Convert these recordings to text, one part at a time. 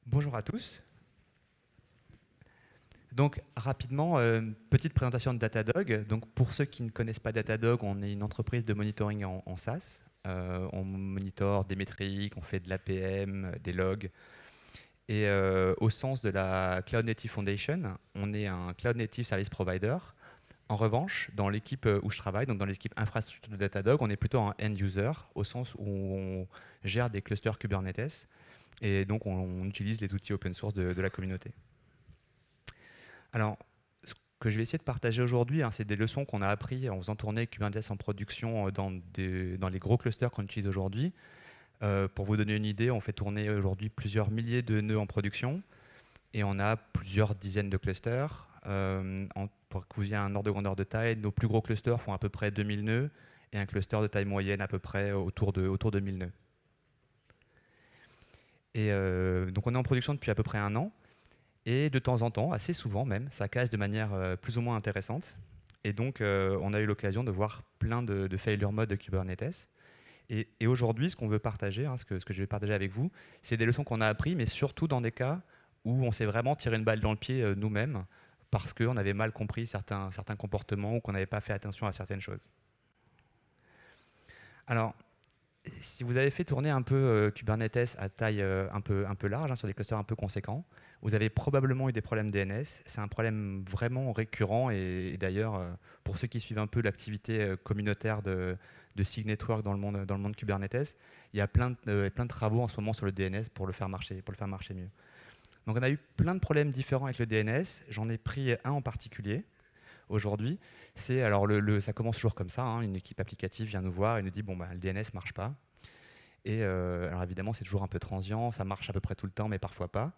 Bonjour à tous. Donc rapidement, petite présentation de Datadog. Donc pour ceux qui ne connaissent pas Datadog, on est une entreprise de monitoring en SaaS. On monitore des métriques, on fait de l'APM, des logs. Et au sens de la Cloud Native Foundation, on est un Cloud Native Service Provider. En revanche, dans l'équipe où je travaille, donc dans l'équipe infrastructure de Datadog, on est plutôt un end user, au sens où on gère des clusters Kubernetes. Et donc on utilise les outils open source de la communauté. Alors, ce que je vais essayer de partager aujourd'hui, c'est des leçons qu'on a appris en faisant tourner Kubernetes en production dans les gros clusters qu'on utilise aujourd'hui. Pour vous donner une idée, on fait tourner aujourd'hui plusieurs milliers de nœuds en production et on a plusieurs dizaines de clusters. Pour que vous ayez un ordre de grandeur de taille, nos plus gros clusters font à peu près 2000 nœuds et un cluster de taille moyenne à peu près autour de 1000 nœuds. Et donc on est en production depuis à peu près un an. Et de temps en temps, assez souvent même, ça casse de manière plus ou moins intéressante. Et donc, on a eu l'occasion de voir plein de failure modes de Kubernetes. Et aujourd'hui, ce qu'on veut partager, ce que je vais partager avec vous, c'est des leçons qu'on a apprises, mais surtout dans des cas où on s'est vraiment tiré une balle dans le pied nous-mêmes, parce qu'on avait mal compris certains comportements ou qu'on n'avait pas fait attention à certaines choses. Alors, si vous avez fait tourner un peu Kubernetes à taille un peu large, sur des clusters un peu conséquents, vous avez probablement eu des problèmes DNS. C'est un problème vraiment récurrent et d'ailleurs, pour ceux qui suivent un peu l'activité communautaire de SIG Network dans le monde Kubernetes, il y a plein de travaux en ce moment sur le DNS pour le faire marcher mieux. Donc on a eu plein de problèmes différents avec le DNS. J'en ai pris un en particulier aujourd'hui. Ça commence toujours comme ça. Une équipe applicative vient nous voir et nous dit le DNS marche pas. Et alors évidemment, c'est toujours un peu transient, ça marche à peu près tout le temps, mais parfois pas.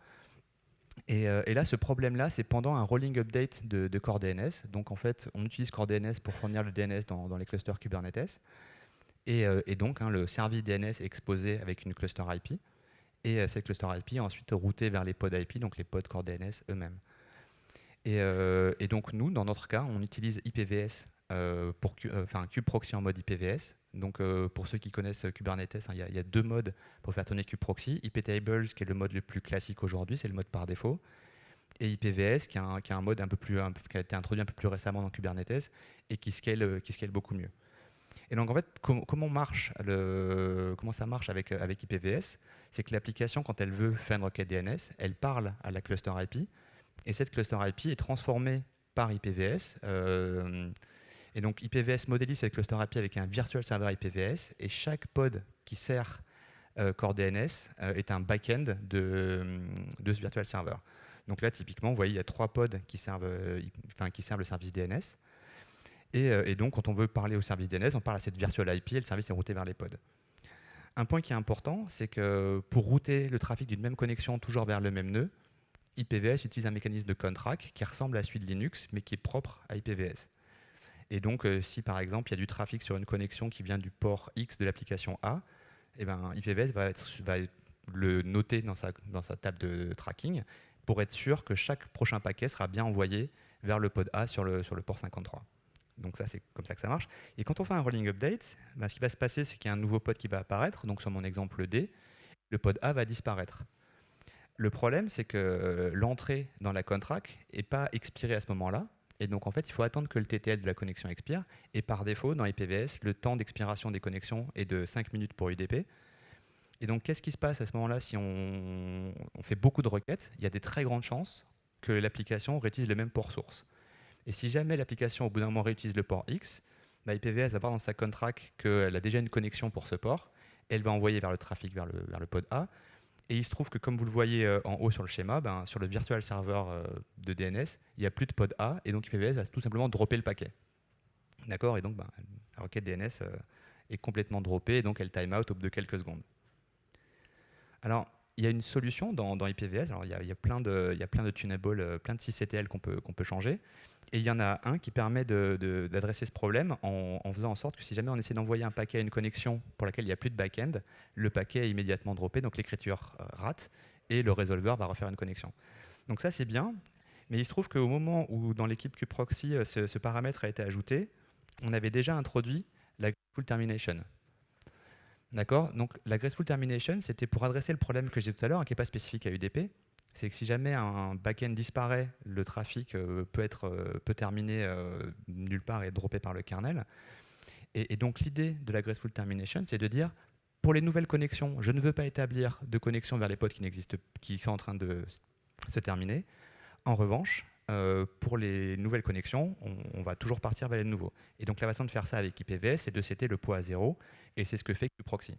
Et là, ce problème-là, c'est pendant un rolling update de Core DNS. Donc en fait, on utilise Core DNS pour fournir le DNS dans les clusters Kubernetes. Et donc, le service DNS est exposé avec une cluster IP. Et cette cluster IP est ensuite routée vers les pods IP, donc les pods Core DNS eux-mêmes. Et donc nous, dans notre cas, on utilise IPVS kubeproxy en mode IPVS. Donc pour ceux qui connaissent Kubernetes, il y a deux modes pour faire tourner kubeproxy. IPTables, qui est le mode le plus classique aujourd'hui, c'est le mode par défaut. Et IPVS, qui est un mode qui a été introduit un peu plus récemment dans Kubernetes et qui scale beaucoup mieux. Et donc en fait, comment ça marche avec IPVS? C'est que l'application, quand elle veut faire une requête DNS, elle parle à la cluster IP. Et cette cluster IP est transformée par IPVS. Et donc IPVS modélise cette cluster IP avec un virtual server IPVS. Et chaque pod qui sert Core DNS est un back-end de ce virtual server. Donc là, typiquement, vous voyez, il y a trois pods qui servent le service DNS. Et donc, quand on veut parler au service DNS, on parle à cette virtual IP et le service est routé vers les pods. Un point qui est important, c'est que pour router le trafic d'une même connexion toujours vers le même nœud, IPVS utilise un mécanisme de contract qui ressemble à celui de Linux, mais qui est propre à IPVS. Et donc, si par exemple, il y a du trafic sur une connexion qui vient du port X de l'application A, IPVS va le noter dans sa table de tracking pour être sûr que chaque prochain paquet sera bien envoyé vers le pod A sur le port 53. Donc ça, c'est comme ça que ça marche. Et quand on fait un rolling update, ce qui va se passer, c'est qu'il y a un nouveau pod qui va apparaître. Donc sur mon exemple D, le pod A va disparaître. Le problème, c'est que l'entrée dans la contract n'est pas expirée à ce moment-là. Et donc, en fait, il faut attendre que le TTL de la connexion expire. Et par défaut, dans IPVS, le temps d'expiration des connexions est de 5 minutes pour UDP. Et donc, qu'est-ce qui se passe à ce moment-là si on fait beaucoup de requêtes? Il y a des très grandes chances que l'application réutilise le même port source. Et si jamais l'application, au bout d'un moment, réutilise le port X, IPVS va voir dans sa contract qu'elle a déjà une connexion pour ce port. Elle va envoyer vers le trafic vers le pod A. Et il se trouve que, comme vous le voyez en haut sur le schéma, sur le virtual server de DNS, il n'y a plus de pod A, et donc IPVS va tout simplement dropper le paquet. D'accord? Et donc, la requête DNS est complètement droppée, et donc elle time out au bout de quelques secondes. Alors, il y a une solution dans IPVS. Alors, il y a plein de tunables, plein de sysctl qu'on peut changer. Et il y en a un qui permet d'adresser ce problème en faisant en sorte que si jamais on essaie d'envoyer un paquet à une connexion pour laquelle il n'y a plus de back-end, le paquet est immédiatement droppé, donc l'écriture rate, et le résolveur va refaire une connexion. Donc ça, c'est bien, mais il se trouve qu'au moment où dans l'équipe kubeproxy, ce paramètre a été ajouté, on avait déjà introduit la full termination. D'accord? Donc la graceful termination, c'était pour adresser le problème que j'ai tout à l'heure, hein, qui n'est pas spécifique à UDP. C'est que si jamais un backend disparaît, le trafic peut terminer nulle part et dropper par le kernel. Et donc l'idée de la graceful termination, c'est de dire, pour les nouvelles connexions, je ne veux pas établir de connexion vers les pods qui sont en train de se terminer. En revanche, pour les nouvelles connexions, on va toujours partir vers les nouveaux. Et donc la façon de faire ça avec IPVS, c'est de setter le poids à 0, et c'est ce que fait QProxy.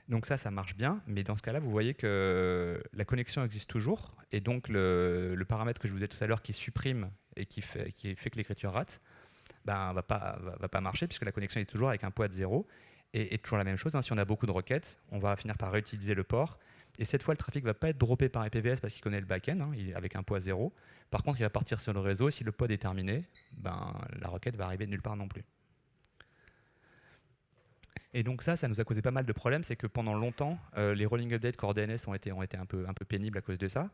Donc ça marche bien, mais dans ce cas-là, vous voyez que la connexion existe toujours, et donc le paramètre que je vous ai tout à l'heure qui supprime et qui fait que l'écriture rate, ben, va pas marcher, puisque la connexion est toujours avec un poids de 0. Et toujours la même chose, hein, si on a beaucoup de requêtes, on va finir par réutiliser le port. Et cette fois, le trafic ne va pas être droppé par IPVS parce qu'il connaît le backend, hein, avec un poids 0. Par contre, il va partir sur le réseau. Si le pod est terminé, ben, la requête va arriver de nulle part non plus. Et donc ça nous a causé pas mal de problèmes. C'est que pendant longtemps, les rolling updates core DNS ont été un peu pénibles à cause de ça.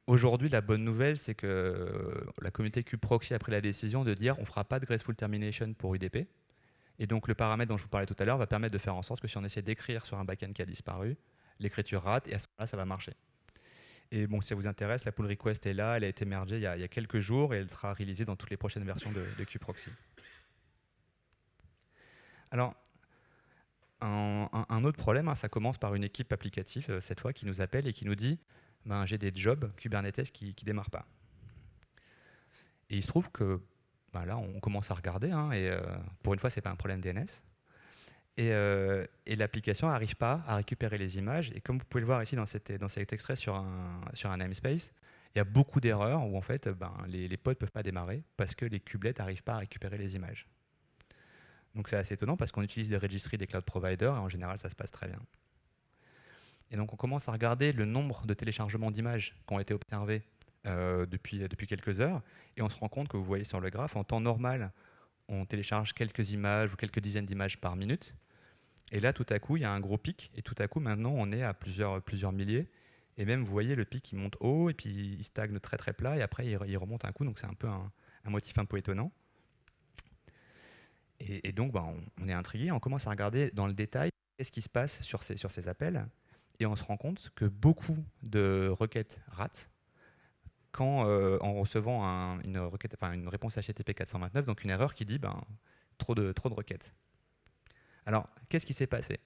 Aujourd'hui, la bonne nouvelle, c'est que la communauté QProxy a pris la décision de dire on ne fera pas de graceful termination pour UDP. Et donc le paramètre dont je vous parlais tout à l'heure va permettre de faire en sorte que si on essaie d'écrire sur un backend qui a disparu, l'écriture rate et à ce moment-là, ça va marcher. Et bon, si ça vous intéresse, la pull request est là, elle a été mergée il y a quelques jours et elle sera réalisée dans toutes les prochaines versions de QProxy. Alors, un autre problème, hein, ça commence par une équipe applicative, cette fois, qui nous appelle et qui nous dit ben, j'ai des jobs Kubernetes qui ne démarrent pas. Et il se trouve que ben là, on commence à regarder, hein, et pour une fois, ce n'est pas un problème DNS. Et l'application n'arrive pas à récupérer les images. Et comme vous pouvez le voir ici dans cet extrait sur un namespace, il y a beaucoup d'erreurs où en fait, les pods ne peuvent pas démarrer parce que les kubelets n'arrivent pas à récupérer les images. Donc c'est assez étonnant parce qu'on utilise des registries des cloud providers et en général, ça se passe très bien. Et donc on commence à regarder le nombre de téléchargements d'images qui ont été observés depuis quelques heures. Et on se rend compte que vous voyez sur le graphe, en temps normal, on télécharge quelques images ou quelques dizaines d'images par minute. Et là, tout à coup, il y a un gros pic. Et tout à coup, maintenant, on est à plusieurs milliers. Et même, vous voyez, le pic, il monte haut et puis il stagne très très plat. Et après, il remonte un coup. Donc c'est un peu un motif un peu étonnant. Et donc, on est intrigué. On commence à regarder dans le détail qu'est-ce qui se passe sur ces appels. Et on se rend compte que beaucoup de requêtes ratent quand, en recevant une réponse HTTP 429, donc une erreur qui dit trop de requêtes. Alors, qu'est-ce qui s'est passé?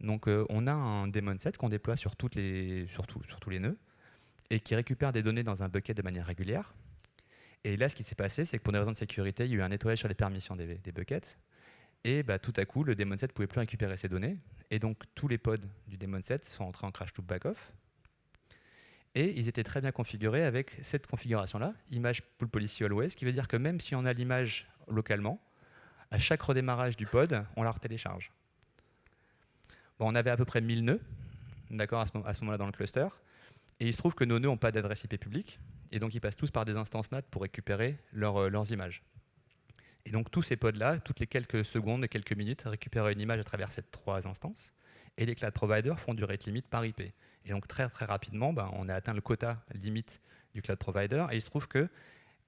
Donc, on a un daemon set qu'on déploie sur tous les nœuds et qui récupère des données dans un bucket de manière régulière. Et là, ce qui s'est passé, c'est que pour des raisons de sécurité, il y a eu un nettoyage sur les permissions des buckets. Et tout à coup, le daemon set ne pouvait plus récupérer ces données. Et donc, tous les pods du daemon set sont entrés en crash to backoff. Et ils étaient très bien configurés avec cette configuration-là, image pull policy always, qui veut dire que même si on a l'image localement, à chaque redémarrage du pod, on la retélécharge. Bon, on avait à peu près 1000 nœuds, d'accord, à ce moment-là dans le cluster. Et il se trouve que nos nœuds n'ont pas d'adresse IP publique. Et donc, ils passent tous par des instances NAT pour récupérer leurs images. Et donc, tous ces pods-là, toutes les quelques secondes et quelques minutes, récupèrent une image à travers ces 3 instances. Et les cloud providers font du rate limit par IP. Et donc, très, très rapidement, on a atteint le quota limite du cloud provider. Et il se trouve que,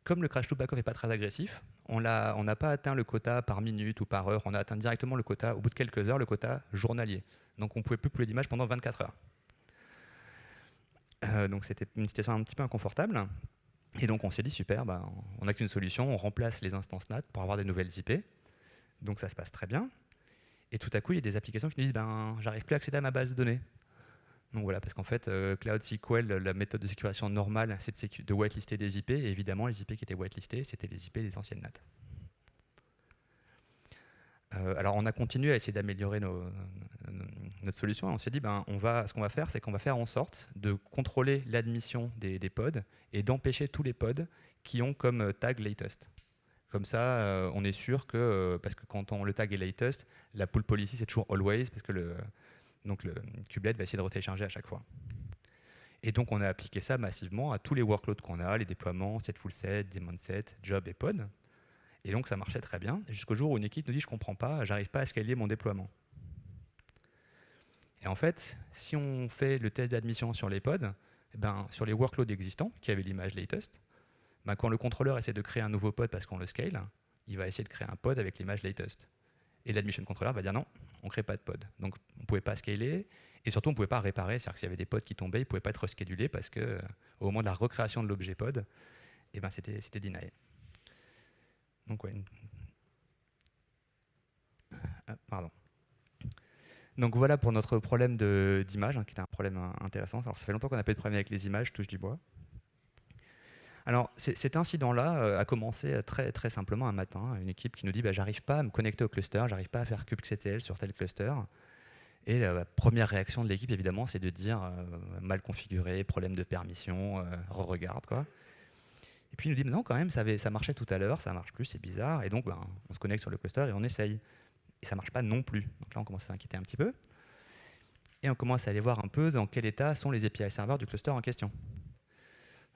comme le crash to backoff n'est pas très agressif, on n'a pas atteint le quota par minute ou par heure. On a atteint directement le quota, au bout de quelques heures, le quota journalier. Donc, on ne pouvait plus pouler d'images pendant 24 heures. Donc c'était une situation un petit peu inconfortable. Et donc on s'est dit, super, on n'a qu'une solution, on remplace les instances NAT pour avoir des nouvelles IP. Donc ça se passe très bien. Et tout à coup, il y a des applications qui nous disent, j'arrive plus à accéder à ma base de données. Donc voilà, parce qu'en fait, Cloud SQL, la méthode de sécurisation normale, c'est de whitelister des IP. Et évidemment, les IP qui étaient whitelistés, c'était les IP des anciennes NAT. Alors on a continué à essayer d'améliorer notre solution. On s'est dit, ce qu'on va faire, c'est qu'on va faire en sorte de contrôler l'admission des pods et d'empêcher tous les pods qui ont comme tag latest. Comme ça, on est sûr que, parce que quand le tag est latest, la pull policy c'est toujours always, parce que le kubelet va essayer de retélécharger à chaque fois. Et donc on a appliqué ça massivement à tous les workloads qu'on a, les déploiements, set full set, daemon set, job et pod. Et donc ça marchait très bien, jusqu'au jour où une équipe nous dit je ne comprends pas, j'arrive pas à scaler mon déploiement. Et en fait, si on fait le test d'admission sur les pods, sur les workloads existants, qui avaient l'image latest, quand le contrôleur essaie de créer un nouveau pod parce qu'on le scale, il va essayer de créer un pod avec l'image latest. Et l'admission controller va dire non, on ne crée pas de pod. Donc on ne pouvait pas scaler, et surtout on ne pouvait pas réparer, c'est-à-dire que s'il y avait des pods qui tombaient, ils ne pouvaient pas être reschedulés parce qu'au moment de la recréation de l'objet pod, eh ben, c'était deny. Donc ouais, pardon. Donc voilà pour notre problème d'image, qui était un problème intéressant. Alors ça fait longtemps qu'on n'a pas eu de problème avec les images, touche du bois. Alors cet incident-là a commencé très, très simplement un matin, une équipe qui nous dit j'arrive pas à me connecter au cluster, j'arrive pas à faire kubectl sur tel cluster. Et la première réaction de l'équipe, évidemment, c'est de dire mal configuré, problème de permission, re-regarde, quoi. Et puis il nous dit non, quand même, ça marchait tout à l'heure, ça marche plus, c'est bizarre. Et donc on se connecte sur le cluster et on essaye. Et ça marche pas non plus. Donc là, on commence à s'inquiéter un petit peu. Et on commence à aller voir un peu dans quel état sont les API serveurs du cluster en question. Donc,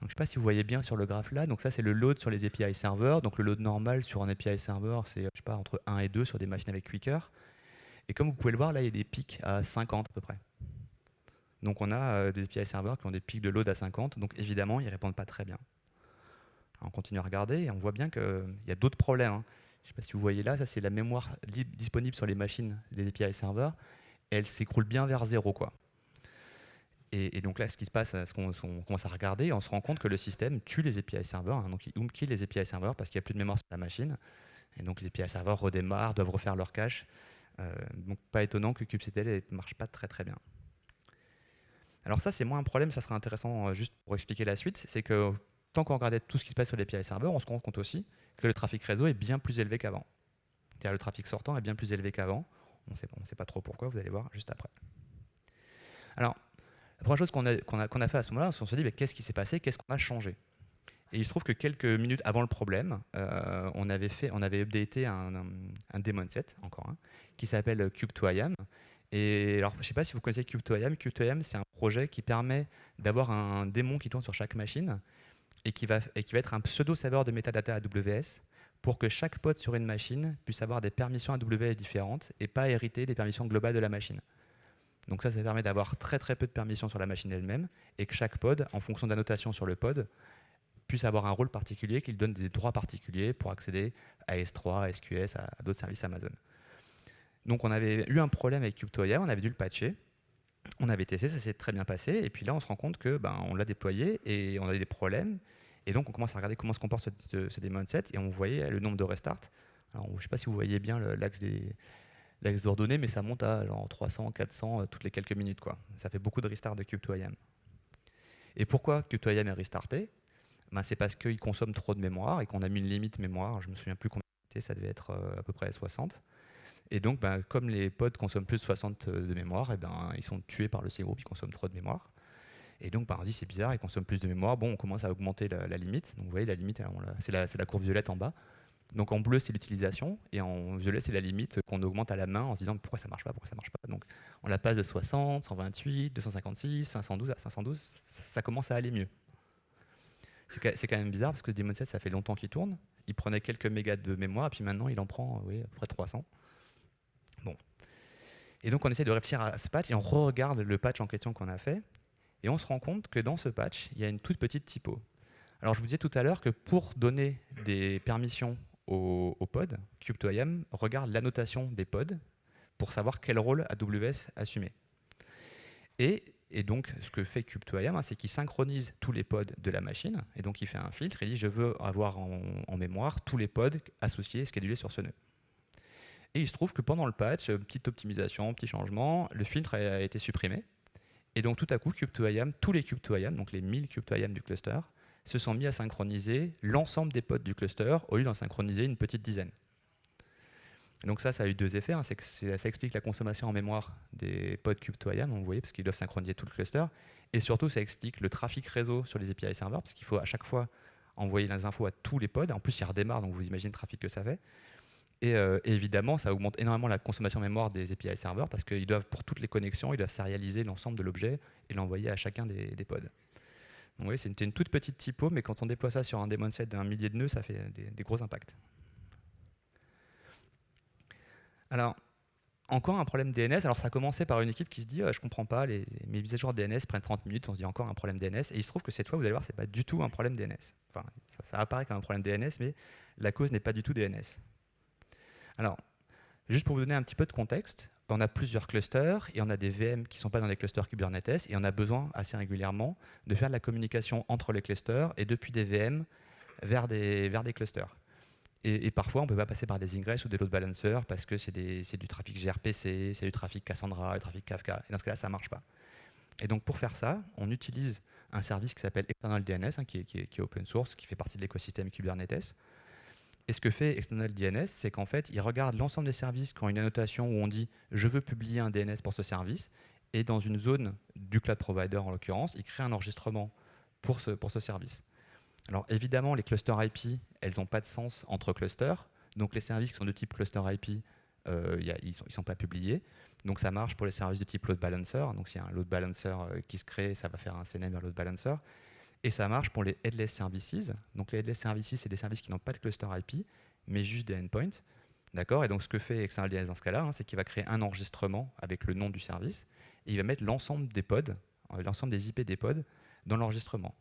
je ne sais pas si vous voyez bien sur le graphe là. Donc ça, c'est le load sur les API serveurs. Donc le load normal sur un API server, c'est je sais pas, entre 1 et 2 sur des machines avec Quicker. Et comme vous pouvez le voir, là, il y a des pics à 50 à peu près. Donc on a des API serveurs qui ont des pics de load à 50. Donc évidemment, ils ne répondent pas très bien. Alors, on continue à regarder et on voit bien qu'il y a d'autres problèmes, hein. Je ne sais pas si vous voyez là, ça c'est la mémoire disponible sur les machines des API serveurs. Elle s'écroule bien vers 0, quoi. Et donc là, ce qui se passe, on commence à regarder, on se rend compte que le système tue les API serveurs, hein, donc il hoomkill les API serveurs parce qu'il n'y a plus de mémoire sur la machine. Et donc les API serveurs redémarrent, doivent refaire leur cache. Donc pas étonnant que kubectl ne marche pas très très bien. Alors ça, c'est moins un problème, ça serait intéressant juste pour expliquer la suite, c'est que tant qu'on regardait tout ce qui se passe sur les API serveurs, on se rend compte aussi que le trafic réseau est bien plus élevé qu'avant. C'est-à-dire le trafic sortant est bien plus élevé qu'avant. On ne sait pas trop pourquoi, vous allez voir juste après. Alors, la première chose qu'on a fait à ce moment-là, c'est qu'on se dit qu'est-ce qui s'est passé, qu'est-ce qu'on a changé. Et il se trouve que quelques minutes avant le problème, on avait updaté un daemon set, encore un, qui s'appelle Kube2IAM. Et alors, je ne sais pas si vous connaissez Kube2IAM. Kube2IAM, c'est un projet qui permet d'avoir un démon qui tourne sur chaque machine et qui va être un pseudo-serveur de metadata AWS pour que chaque pod sur une machine puisse avoir des permissions AWS différentes et pas hériter des permissions globales de la machine. Donc ça permet d'avoir très très peu de permissions sur la machine elle-même et que chaque pod, en fonction de la notation sur le pod, puisse avoir un rôle particulier qui lui donne des droits particuliers pour accéder à S3, à SQS, à d'autres services Amazon. Donc on avait eu un problème avec Kube2IAM, on avait dû le patcher, on avait testé, ça s'est très bien passé, et puis là on se rend compte que on l'a déployé et on a eu des problèmes, et donc on commence à regarder comment se comporte ce daemon set, et on voyait le nombre de restarts. Alors je ne sais pas si vous voyez bien l'axe d'ordonnée, mais ça monte à genre 300, 400 toutes les quelques minutes, quoi. Ça fait beaucoup de restarts de Kube2IAM. Et pourquoi Kube2IAM est restarté? C'est parce qu'il consomme trop de mémoire et qu'on a mis une limite mémoire. Je ne me souviens plus combien c'était, ça devait être à peu près 60. Et donc, comme les pods consomment plus de 60 de mémoire, ils sont tués par le C-group, ils consomment trop de mémoire. Et donc, on se dit, c'est bizarre, ils consomment plus de mémoire. Bon, on commence à augmenter la limite. Donc, vous voyez, la limite, c'est la courbe violette en bas. Donc, en bleu, c'est l'utilisation. Et en violet, c'est la limite qu'on augmente à la main en se disant, pourquoi ça ne marche pas, pourquoi ça marche pas. Donc, on la passe de 60, 128, 256, 512 à 512. Ça commence à aller mieux. C'est quand même bizarre parce que ce daemon set, ça fait longtemps qu'il tourne. Il prenait quelques mégas de mémoire et puis maintenant, il en prend à peu près 300. Bon. Et donc, on essaie de réfléchir à ce patch et on re-regarde le patch en question qu'on a fait. Et on se rend compte que dans ce patch, il y a une toute petite typo. Alors, je vous disais tout à l'heure que pour donner des permissions aux pods, Kube2IAM regarde l'annotation des pods pour savoir quel rôle AWS assumait. Et donc, ce que fait Kube2IAM, c'est qu'il synchronise tous les pods de la machine. Et donc, il fait un filtre. Il dit, je veux avoir en mémoire tous les pods associés, schedulés sur ce nœud. Et il se trouve que pendant le patch, petite optimisation, petit changement, le filtre a été supprimé. Et donc, tout à coup, Kube2IAM, tous les Kube2IAM, donc les 1000 Kube2IAM du cluster, se sont mis à synchroniser l'ensemble des pods du cluster au lieu d'en synchroniser une petite dizaine. Donc ça a eu deux effets. C'est que ça explique la consommation en mémoire des pods Kube2IAM, vous voyez, parce qu'ils doivent synchroniser tout le cluster. Et surtout, ça explique le trafic réseau sur les API serveurs, parce qu'il faut à chaque fois envoyer les infos à tous les pods. En plus, ils redémarrent, donc vous imaginez le trafic que ça fait. Et évidemment, ça augmente énormément la consommation mémoire des API serveurs, parce qu'ils doivent, pour toutes les connexions, ils doivent serialiser l'ensemble de l'objet et l'envoyer à chacun des pods. Donc, oui, c'est une toute petite typo, mais quand on déploie ça sur un daemon set d'un millier de nœuds, ça fait des gros impacts. Alors, encore un problème DNS. Alors, ça a commencé par une équipe qui se dit je comprends pas, mes mises à jour DNS prennent 30 minutes, on se dit encore un problème DNS. Et il se trouve que cette fois, vous allez voir, c'est pas du tout un problème DNS. Enfin, ça apparaît comme un problème DNS, mais la cause n'est pas du tout DNS. Alors, Juste pour vous donner un petit peu de contexte, on a plusieurs clusters et on a des VM qui ne sont pas dans les clusters Kubernetes et on a besoin assez régulièrement de faire de la communication entre les clusters et depuis des VM vers des clusters. Et parfois, on ne peut pas passer par des ingress ou des load balancers parce que c'est du trafic gRPC, c'est du trafic Cassandra, du trafic Kafka. Et dans ce cas-là, ça ne marche pas. Et donc, pour faire ça, on utilise un service qui s'appelle External DNS, hein, qui est open source, qui fait partie de l'écosystème Kubernetes. Et ce que fait External DNS, c'est qu'en fait, il regarde l'ensemble des services qui ont une annotation où on dit « je veux publier un DNS pour ce service », et dans une zone du cloud provider, en l'occurrence, il crée un enregistrement pour ce service. Alors évidemment, les clusters IP, elles n'ont pas de sens entre clusters. Donc les services qui sont de type cluster IP, ils ne sont pas publiés. Donc ça marche pour les services de type load balancer. Donc s'il y a un load balancer qui se crée, ça va faire un CNAME vers load balancer. Et ça marche pour les headless services. Donc les headless services, c'est des services qui n'ont pas de cluster IP, mais juste des endpoints. D'accord. Et donc ce que fait External DNS dans ce cas-là, hein, c'est qu'il va créer un enregistrement avec le nom du service et il va mettre l'ensemble des pods, l'ensemble des IP des pods dans l'enregistrement.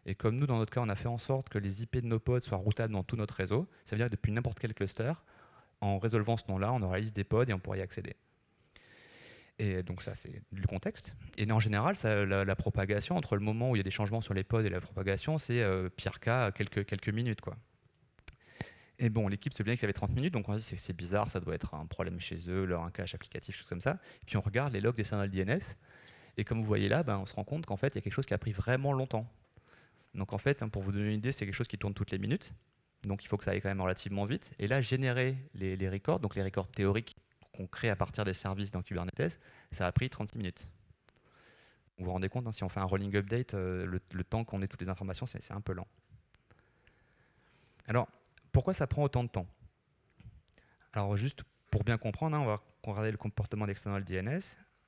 Et comme nous, dans notre cas, on a fait en sorte que les IP de nos pods soient routables dans tout notre réseau, ça veut dire que depuis n'importe quel cluster, en résolvant ce nom-là, on aura la liste des pods et on pourra y accéder. Et donc ça, c'est du contexte. Et en général, la propagation, entre le moment où il y a des changements sur les pods et la propagation, c'est pire cas, quelques minutes, quoi. Et bon, l'équipe se souvient qu'il y avait 30 minutes, donc on se dit c'est bizarre, ça doit être un problème chez eux, un cache applicatif, choses comme ça. Et puis on regarde les logs des External DNS, et comme vous voyez là, on se rend compte qu'en fait, il y a quelque chose qui a pris vraiment longtemps. Donc en fait, pour vous donner une idée, c'est quelque chose qui tourne toutes les minutes. Donc il faut que ça aille quand même relativement vite. Et là, générer les records, donc les records théoriques qu'on crée à partir des services dans Kubernetes, ça a pris 36 minutes. Vous vous rendez compte, hein, si on fait un rolling update, le temps qu'on ait toutes les informations, c'est un peu lent. Alors, pourquoi ça prend autant de temps? Alors juste pour bien comprendre, hein, on va regarder le comportement d'External DNS.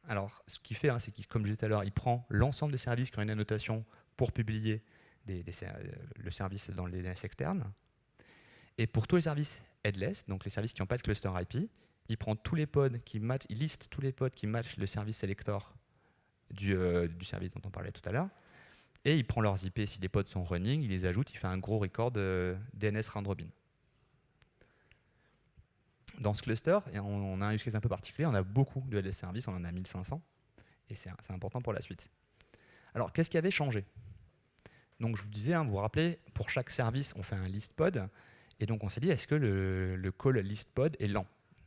Alors ce qu'il fait, hein, c'est qu'il, comme je disais tout à l'heure, il prend l'ensemble des services qui ont une annotation pour publier le service dans les DNS externes. Et pour tous les services headless, donc les services qui n'ont pas de cluster IP, il prend tous les pods qui matchent, il liste tous les pods qui matchent le service selector du service dont on parlait tout à l'heure, et il prend leurs IP si les pods sont running, il les ajoute, il fait un gros record de DNS round robin. Dans ce cluster, on a un use case un peu particulier, on a beaucoup de headless services, on en a 1500, et c'est important pour la suite. Alors, qu'est-ce qui avait changé? Donc je vous disais, hein, vous vous rappelez, pour chaque service, on fait un list pod. Et donc on s'est dit, est-ce que le call list pod est lent?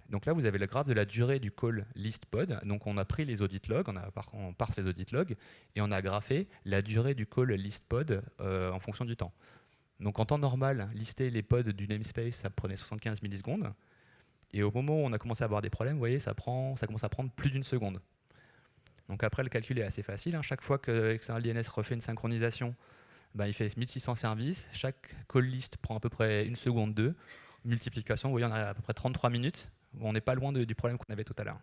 Donc là, vous avez le graphe de la durée du call list pod. Donc on a pris les audit logs, on parse les audit logs, et on a graphé la durée du call list pod en fonction du temps. Donc en temps normal, lister les pods du namespace, ça prenait 75 millisecondes. Et au moment où on a commencé à avoir des problèmes, vous voyez, ça commence à prendre plus d'une seconde. Donc après, le calcul est assez facile, hein. Chaque fois que External DNS refait une synchronisation, il fait 1600 services, chaque call list prend à peu près 1 seconde 2. Multiplication, vous voyez, on arrive à peu près 33 minutes. On n'est pas loin du problème qu'on avait tout à l'heure.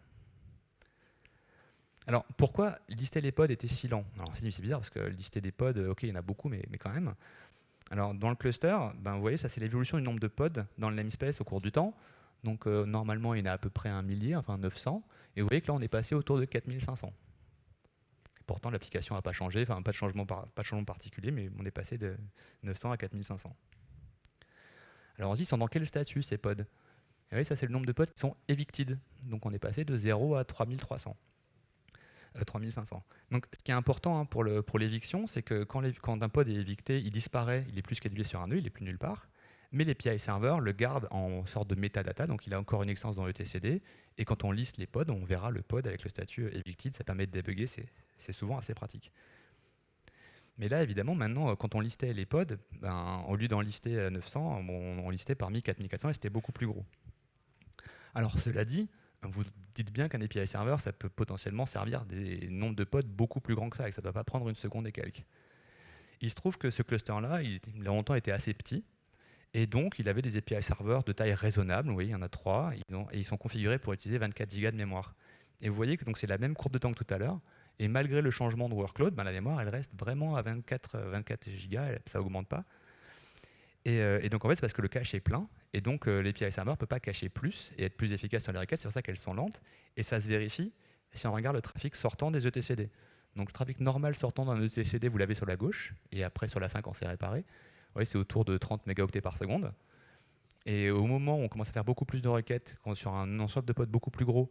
Alors, pourquoi lister les pods était si lent? Alors, c'est bizarre parce que lister des pods, ok, il y en a beaucoup, mais quand même. Alors, dans le cluster, vous voyez, ça c'est l'évolution du nombre de pods dans le namespace au cours du temps. Donc, normalement, il y en a à peu près un millier, enfin 900. Et vous voyez que là, on est passé autour de 4500. Pourtant, l'application n'a pas changé, enfin pas de changement particulier, mais on est passé de 900 à 4500. Alors on se dit, ils sont dans quel statut ces pods? Et oui, ça c'est le nombre de pods qui sont evicted. Donc on est passé de 0 à 3300. 3500. Donc ce qui est important, hein, pour l'éviction, c'est que quand un pod est évicté, il disparaît, il est plus schedulé sur un nœud, il est plus nulle part. Mais l'API server le garde en sorte de metadata, donc il a encore une extension dans le TCD. Et quand on liste les pods, on verra le pod avec le statut evicted, ça permet de débugger, c'est souvent assez pratique. Mais là, évidemment, maintenant, quand on listait les pods, au lieu d'en lister 900, on listait parmi 4400 et c'était beaucoup plus gros. Alors, cela dit, vous dites bien qu'un API server, ça peut potentiellement servir des nombres de pods beaucoup plus grands que ça, et que ça ne doit pas prendre 1 seconde et quelques. Il se trouve que ce cluster-là, il a longtemps été assez petit, et donc il avait des API serveurs de taille raisonnable. Vous voyez, il y en a 3, et ils sont configurés pour utiliser 24 Go de mémoire. Et vous voyez que c'est la même courbe de temps que tout à l'heure. Et malgré le changement de workload, la mémoire, elle reste vraiment à 24 Go, ça n'augmente pas. Et donc en fait, c'est parce que le cache est plein, et donc l'API server ne peut pas cacher plus et être plus efficace sur les requêtes, c'est pour ça qu'elles sont lentes. Et ça se vérifie si on regarde le trafic sortant des ETCD. Donc le trafic normal sortant d'un ETCD, vous l'avez sur la gauche, et après sur la fin quand c'est réparé, c'est autour de 30 mégaoctets par seconde. Et au moment où on commence à faire beaucoup plus de requêtes sur un ensemble de pods beaucoup plus gros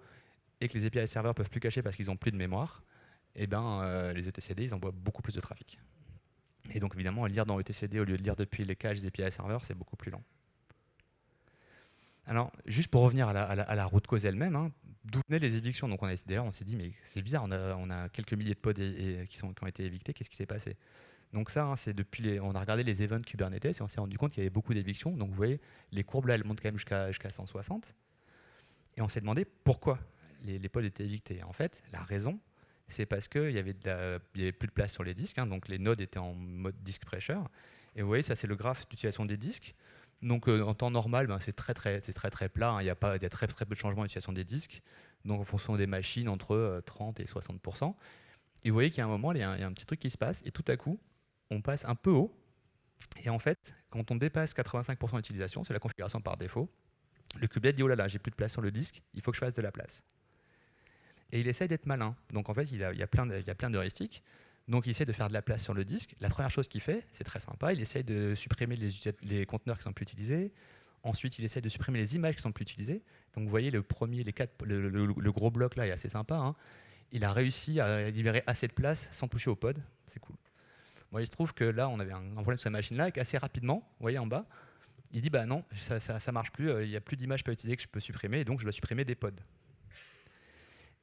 et que les API serveurs peuvent plus cacher parce qu'ils n'ont plus de mémoire, eh ben, les etcd ils envoient beaucoup plus de trafic. Et donc évidemment, lire dans etcd au lieu de lire depuis les caches des API serveurs, c'est beaucoup plus lent. Alors, juste pour revenir à la route cause elle-même, hein, d'où venaient les évictions? Donc d'ailleurs, on s'est dit, mais c'est bizarre, on a quelques milliers de pods qui ont été évités, qu'est-ce qui s'est passé? Donc ça, hein, c'est on a regardé les events Kubernetes et on s'est rendu compte qu'il y avait beaucoup d'évictions. Donc vous voyez, les courbes là, elles montent quand même jusqu'à 160. Et on s'est demandé pourquoi les pods étaient évités. En fait, la raison, c'est parce qu'il y avait plus de place sur les disques, hein, donc les nodes étaient en mode disk pressure. Et vous voyez, ça c'est le graphe d'utilisation des disques. Donc en temps normal, ben, c'est très plat, hein, il y a très peu de changements d'utilisation des disques. Donc en fonction des machines, entre 30 et 60%. Et vous voyez qu'il y a un moment, il y a un petit truc qui se passe, et tout à coup, on passe un peu haut. Et en fait, quand on dépasse 85% d'utilisation, c'est la configuration par défaut, le kubelet dit oh là là, j'ai plus de place sur le disque, il faut que je fasse de la place. Et il essaye d'être malin. Donc en fait, il y a plein d'heuristiques. Donc il essaie de faire de la place sur le disque. La première chose qu'il fait, c'est très sympa, il essaye de supprimer les conteneurs qui sont plus utilisés. Ensuite, il essaie de supprimer les images qui sont plus utilisées. Donc vous voyez, le gros bloc là est assez sympa, hein. Il a réussi à libérer assez de place sans toucher au pod. C'est cool. Bon, il se trouve que là, on avait un problème sur cette machine-là, et qu'assez rapidement, vous voyez en bas, il dit bah non, ça marche plus, il n'y a plus d'images pas utilisées que je peux supprimer, et donc je dois supprimer des pods.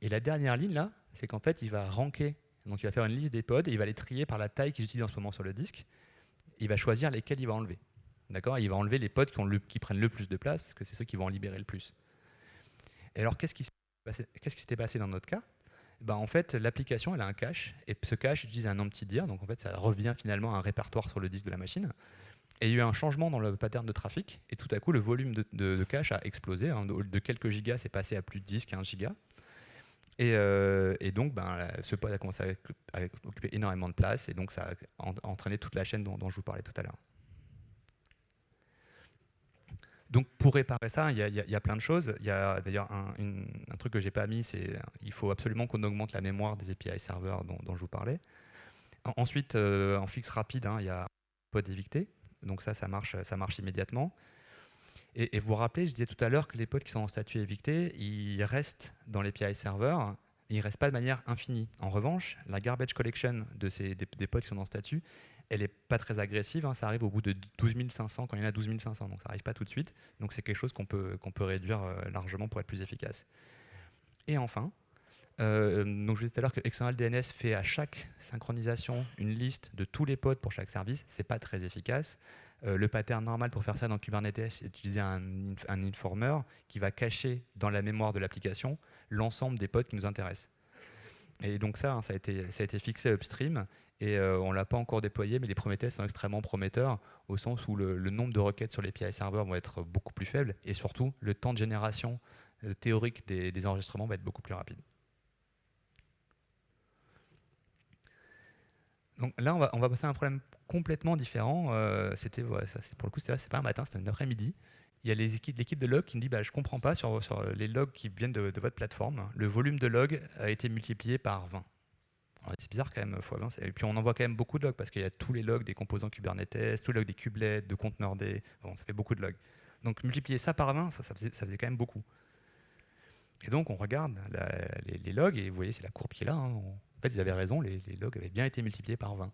Et la dernière ligne là, c'est qu'en fait, il va ranker, donc il va faire une liste des pods, et il va les trier par la taille qu'ils utilisent en ce moment sur le disque, et il va choisir lesquels il va enlever. D'accord? Il va enlever les pods qui prennent le plus de place, parce que c'est ceux qui vont en libérer le plus. Et alors, qu'est-ce qui s'était passé dans notre cas? Ben, en fait, l'application elle a un cache, et ce cache utilise un empty-dir, donc en fait ça revient finalement à un répertoire sur le disque de la machine. Et il y a eu un changement dans le pattern de trafic, et tout à coup le volume de cache a explosé, hein, de quelques gigas c'est passé à plus de 10, 15 gigas. Et donc ben, ce pod a commencé à occuper énormément de place, et donc ça a entraîné toute la chaîne dont je vous parlais tout à l'heure. Donc pour réparer ça, il y a plein de choses. Il y a d'ailleurs un truc que j'ai pas mis, c'est il faut absolument qu'on augmente la mémoire des API serveurs dont je vous parlais. Ensuite, en fixe rapide, hein, il y a pod évicté. Donc ça marche immédiatement. Et vous vous rappelez, je disais tout à l'heure que les pods qui sont en statut évicté, ils restent dans l'API serveur, ils ne restent pas de manière infinie. En revanche, la garbage collection des pods qui sont en statut, elle n'est pas très agressive, hein, ça arrive au bout de 12 500, quand il y en a 12 500, donc ça n'arrive pas tout de suite. Donc c'est quelque chose qu'on peut réduire largement pour être plus efficace. Et enfin, donc je disais tout à l'heure que XML DNS fait à chaque synchronisation une liste de tous les pods pour chaque service, c'est pas très efficace. Le pattern normal pour faire ça dans Kubernetes, c'est d'utiliser un informer qui va cacher dans la mémoire de l'application l'ensemble des pods qui nous intéressent. Et donc ça, hein, ça a été fixé upstream, et on ne l'a pas encore déployé, mais les premiers tests sont extrêmement prometteurs, au sens où le nombre de requêtes sur les API serveurs vont être beaucoup plus faibles, et surtout, le temps de génération théorique des enregistrements va être beaucoup plus rapide. Donc là, on va passer à un problème complètement différent. Pour le coup, c'est pas un matin, c'était un après-midi. Il y a l'équipe de log qui me dit je ne comprends pas sur les logs qui viennent de votre plateforme. Le volume de logs a été multiplié par 20. C'est bizarre quand même, x 20. Et puis on envoie quand même beaucoup de logs parce qu'il y a tous les logs des composants Kubernetes, tous les logs des kubelets, de conteneurs D. Bon, ça fait beaucoup de logs. Donc multiplier ça par 20, ça faisait quand même beaucoup. Et donc on regarde les logs et vous voyez, c'est la courbe qui est là. Hein. En fait, ils avaient raison, les logs avaient bien été multipliés par 20.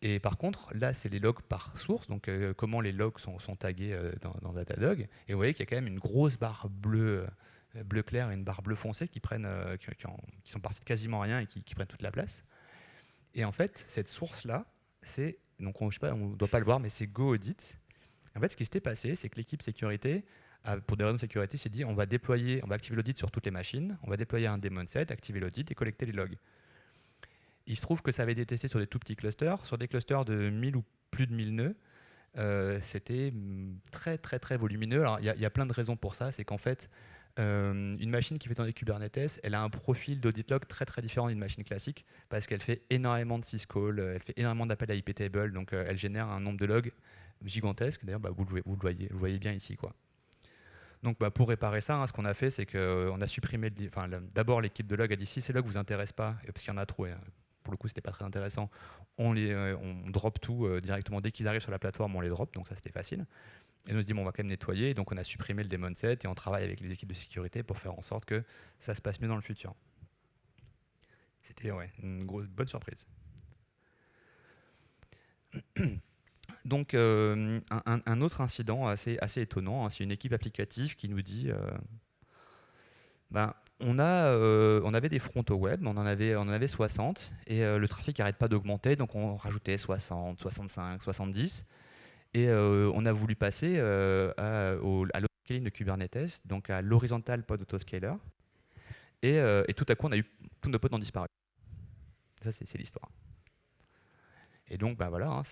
Et par contre, là, c'est les logs par source, donc comment les logs sont tagués dans Datadog. Et vous voyez qu'il y a quand même une grosse barre bleu clair et une barre bleu foncé qui sont parties de quasiment rien et qui prennent toute la place. Et en fait, cette source-là, c'est, donc on ne doit pas le voir, mais c'est GoAudit. En fait, ce qui s'était passé, c'est que l'équipe sécurité, pour des raisons de sécurité, s'est dit on va activer l'audit sur toutes les machines, on va déployer un daemon set, activer l'audit et collecter les logs. Il se trouve que ça avait été testé sur des tout petits clusters, sur des clusters de 1000 ou plus de 1000 nœuds. C'était très volumineux. Alors, il y a plein de raisons pour ça. C'est qu'en fait, une machine qui fait dans des Kubernetes, elle a un profil d'audit log très différent d'une machine classique parce qu'elle fait énormément de syscall, elle fait énormément d'appels à iptable, donc elle génère un nombre de logs gigantesque. D'ailleurs, vous le voyez bien ici, quoi. Donc pour réparer ça, hein, ce qu'on a fait, c'est qu'on a supprimé, d'abord l'équipe de log a dit si ces logs vous intéressent pas, parce qu'il y en a trop, pour le coup c'était pas très intéressant, on drop tout directement dès qu'ils arrivent sur la plateforme, on les drop, donc ça c'était facile. Et on se dit, bon, on va quand même nettoyer. Donc, on a supprimé le daemon set et on travaille avec les équipes de sécurité pour faire en sorte que ça se passe mieux dans le futur. C'était une bonne surprise. Donc, un autre incident assez étonnant, hein, c'est une équipe applicative qui nous dit ben, on avait des fronts au web, on en avait 60, et le trafic n'arrête pas d'augmenter, donc on rajoutait 60, 65, 70, et on a voulu passer à l'autoscaling de Kubernetes, donc à l'horizontal pod autoscaler, et tout à coup, tous nos pods ont disparu. Ça, c'est l'histoire. Et donc, ben voilà, hein,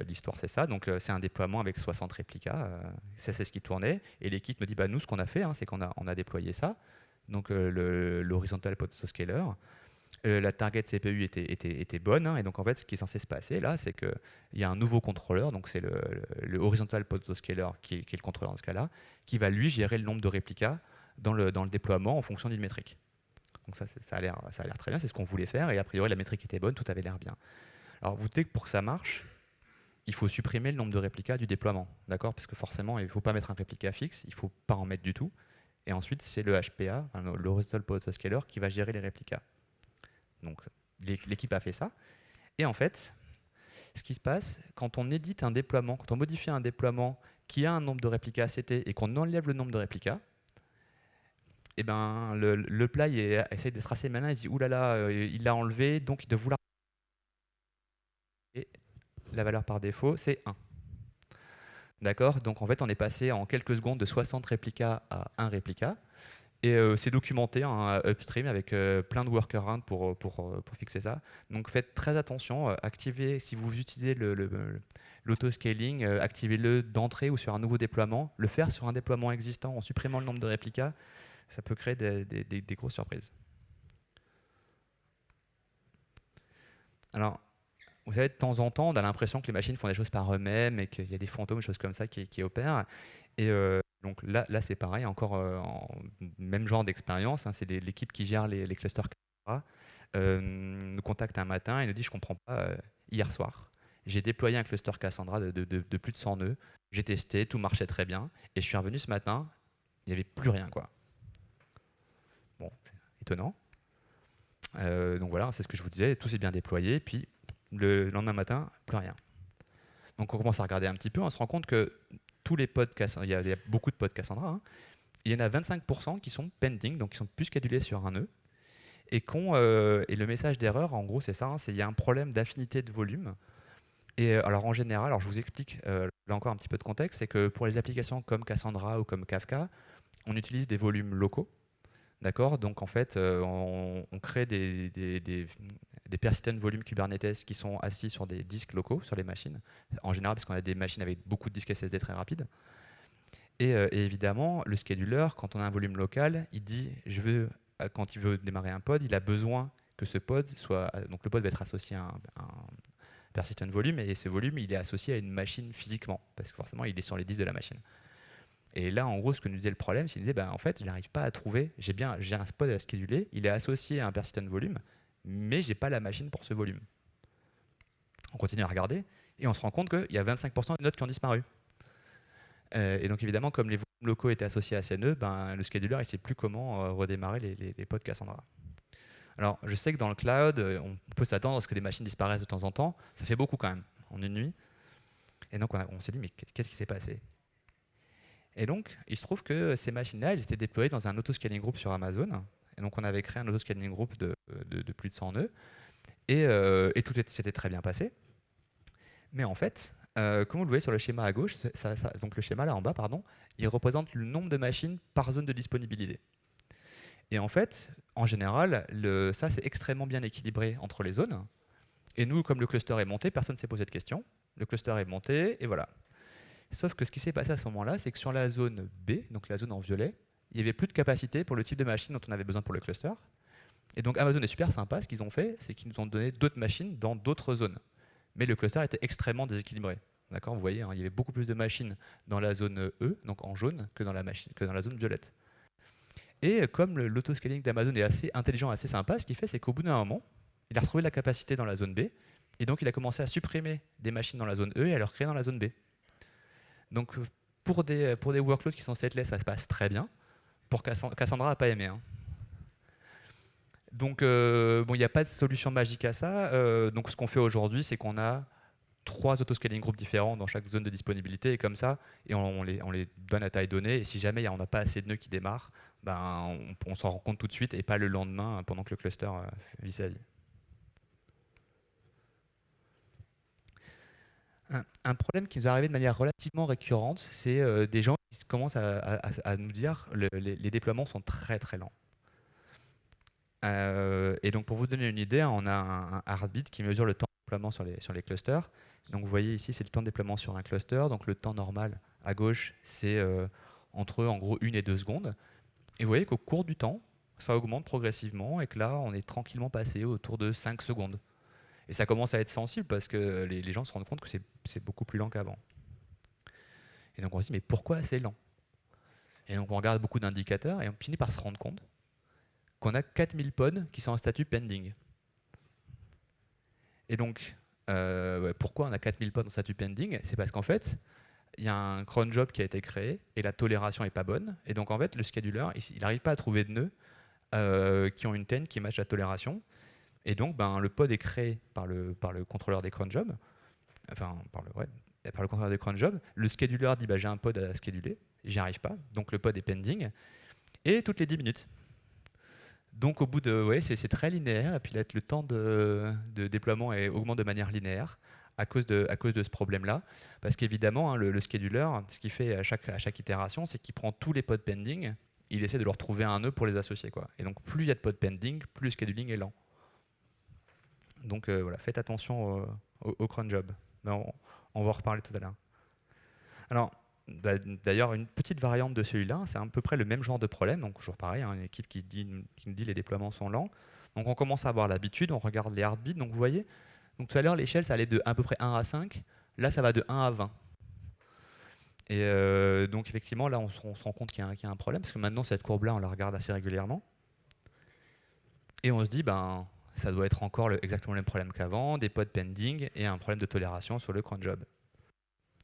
l'histoire, c'est ça. Donc, c'est un déploiement avec 60 réplicas. Ça, c'est ce qui tournait. Et l'équipe me dit, bah, nous, ce qu'on a fait, hein, c'est on a déployé ça. Donc, l'horizontal pod autoscaler. La target CPU était bonne. Hein, et donc, en fait, ce qui est censé se passer là, c'est qu'il y a un nouveau contrôleur. Donc, c'est le horizontal pod autoscaler qui est le contrôleur dans ce cas-là, qui va lui gérer le nombre de réplicas dans le déploiement en fonction d'une métrique. Donc, ça a l'air très bien. C'est ce qu'on voulait faire. Et a priori, la métrique était bonne. Tout avait l'air bien. Alors, vous doutez que pour que ça marche, il faut supprimer le nombre de réplicas du déploiement, d'accord? Parce que forcément, il ne faut pas mettre un réplica fixe, il ne faut pas en mettre du tout. Et ensuite, c'est le HPA, enfin, le Horizontal Pod Autoscaler, qui va gérer les réplicas. Donc, l'équipe a fait ça. Et en fait, ce qui se passe, quand on édite un déploiement, quand on modifie un déploiement qui a un nombre de réplicas ACT et qu'on enlève le nombre de réplicas, eh ben, le ply essaye d'être assez malin, il se dit, oulala, il l'a enlevé, donc il doit vouloir... Et la valeur par défaut, c'est 1. D'accord? Donc en fait, on est passé en quelques secondes de 60 réplicas à 1 réplica. Et c'est documenté hein, upstream avec plein de workarounds pour fixer ça. Donc faites très attention. Activez, si vous utilisez l'autoscaling, activez-le d'entrée ou sur un nouveau déploiement. Le faire sur un déploiement existant en supprimant le nombre de réplicas, ça peut créer des grosses surprises. Alors, vous savez, de temps en temps, on a l'impression que les machines font des choses par eux-mêmes et qu'il y a des fantômes, des choses comme ça qui opèrent. Et donc là c'est pareil, encore même genre d'expérience. Hein, c'est l'équipe qui gère les clusters Cassandra nous contacte un matin et nous dit je comprends pas, hier soir, j'ai déployé un cluster Cassandra de plus de 100 nœuds, j'ai testé, tout marchait très bien, et je suis revenu ce matin, il n'y avait plus rien, quoi. Bon, c'est étonnant. Donc voilà, c'est ce que je vous disais, tout s'est bien déployé, puis le lendemain matin, plus rien. Donc on commence à regarder un petit peu, on se rend compte que tous les pods Cassandra, il y a beaucoup de pods Cassandra, hein, il y en a 25% qui sont pending, donc qui sont plus schedulés sur un nœud, et le message d'erreur, en gros, c'est ça, hein, c'est il y a un problème d'affinité de volume. Et alors en général, alors je vous explique là encore un petit peu de contexte, c'est que pour les applications comme Cassandra ou comme Kafka, on utilise des volumes locaux. D'accord? Donc en fait, on crée des persistent volumes Kubernetes qui sont assis sur des disques locaux sur les machines. En général, parce qu'on a des machines avec beaucoup de disques SSD très rapides. Et évidemment, le scheduler, quand on a un volume local, il dit, quand il veut démarrer un pod, il a besoin que ce pod soit... Donc le pod va être associé à un persistent volume, et ce volume, il est associé à une machine physiquement, parce que forcément, il est sur les disques de la machine. Et là, en gros, ce que nous disait le problème, c'est qu'il disait, en fait, je n'arrive pas à trouver, j'ai un pod à scheduler, il est associé à un persistent volume, mais j'ai pas la machine pour ce volume. On continue à regarder, et on se rend compte qu'il y a 25% de nodes qui ont disparu. Et donc évidemment, comme les volumes locaux étaient associés à ces nœuds, le scheduler ne sait plus comment redémarrer les pods Cassandra. Alors je sais que dans le cloud, on peut s'attendre à ce que des machines disparaissent de temps en temps. Ça fait beaucoup quand même, en une nuit. Et donc on s'est dit, mais qu'est-ce qui s'est passé? Et donc il se trouve que ces machines-là, elles étaient déployées dans un autoscaling group sur Amazon. Et donc on avait créé un autoscaling group de plus de 100 nœuds. Et tout s'était très bien passé. Mais en fait, comme vous le voyez sur le schéma à gauche, donc le schéma là en bas, pardon, il représente le nombre de machines par zone de disponibilité. Et en fait, en général, ça c'est extrêmement bien équilibré entre les zones. Et nous, comme le cluster est monté, personne ne s'est posé de questions. Le cluster est monté, et voilà. Sauf que ce qui s'est passé à ce moment-là, c'est que sur la zone B, donc la zone en violet, il n'y avait plus de capacité pour le type de machine dont on avait besoin pour le cluster. Et donc Amazon est super sympa, ce qu'ils ont fait, c'est qu'ils nous ont donné d'autres machines dans d'autres zones. Mais le cluster était extrêmement déséquilibré. D'accord, vous voyez, hein, il y avait beaucoup plus de machines dans la zone E, donc en jaune, que dans la zone violette. Et comme l'autoscaling d'Amazon est assez intelligent, assez sympa, ce qu'il fait, c'est qu'au bout d'un moment, il a retrouvé la capacité dans la zone B, et donc il a commencé à supprimer des machines dans la zone E et à leur créer dans la zone B. Donc pour des workloads qui sont setless, ça se passe très bien. Pour Cassandra n'a pas aimé, hein. Donc, bon, il n'y a pas de solution magique à ça. Donc, ce qu'on fait aujourd'hui, c'est qu'on a 3 autoscaling groups différents dans chaque zone de disponibilité, et comme ça, et on les donne à taille donnée. Et si jamais on n'a pas assez de nœuds qui démarrent, ben, on s'en rend compte tout de suite et pas le lendemain pendant que le cluster vit sa vie. Un problème qui nous est arrivé de manière relativement récurrente, c'est des gens qui commencent à nous dire que les déploiements sont très très lents. Et donc pour vous donner une idée, hein, on a un Heartbeat qui mesure le temps de déploiement sur les clusters. Donc vous voyez ici, c'est le temps de déploiement sur un cluster. Donc le temps normal à gauche, c'est entre en gros 1 et 2 secondes. Et vous voyez qu'au cours du temps, ça augmente progressivement et que là, on est tranquillement passé autour de 5 secondes. Et ça commence à être sensible parce que les gens se rendent compte que c'est beaucoup plus lent qu'avant. Et donc on se dit, mais pourquoi c'est lent? Et donc on regarde beaucoup d'indicateurs et on finit par se rendre compte qu'on a 4000 pods qui sont en statut pending. Et donc, pourquoi on a 4000 pods en statut pending? C'est parce qu'en fait, il y a un cron job qui a été créé et la tolération n'est pas bonne. Et donc en fait, le scheduler, il n'arrive pas à trouver de nœuds qui ont une TEN qui match la tolération. Et donc, le pod est créé par le contrôleur des cron jobs, enfin, par le contrôleur des cron jobs. Le scheduler dit, j'ai un pod à scheduler, j'y arrive pas, donc le pod est pending, et toutes les 10 minutes. Donc, au bout de, c'est très linéaire, et puis là, le temps de déploiement augmente de manière linéaire à cause de ce problème-là, parce qu'évidemment, hein, le scheduler, ce qu'il fait à chaque itération, c'est qu'il prend tous les pods pending, il essaie de leur trouver un nœud pour les associer, quoi. Et donc, plus il y a de pods pending, plus le scheduling est lent. Donc voilà, faites attention au cron job. Mais on va en reparler tout à l'heure. Alors, d'ailleurs, une petite variante de celui-là, c'est à peu près le même genre de problème. Donc toujours pareil, hein, une équipe qui nous dit les déploiements sont lents. Donc on commence à avoir l'habitude, on regarde les heartbeats. Donc vous voyez, donc tout à l'heure l'échelle ça allait de à peu près 1 à 5. Là ça va de 1 à 20. Et donc effectivement là on se rend compte qu'il y a un problème parce que maintenant cette courbe-là on la regarde assez régulièrement. Et on se dit, ça doit être encore exactement le même problème qu'avant, des pods pending et un problème de tolération sur le cron job.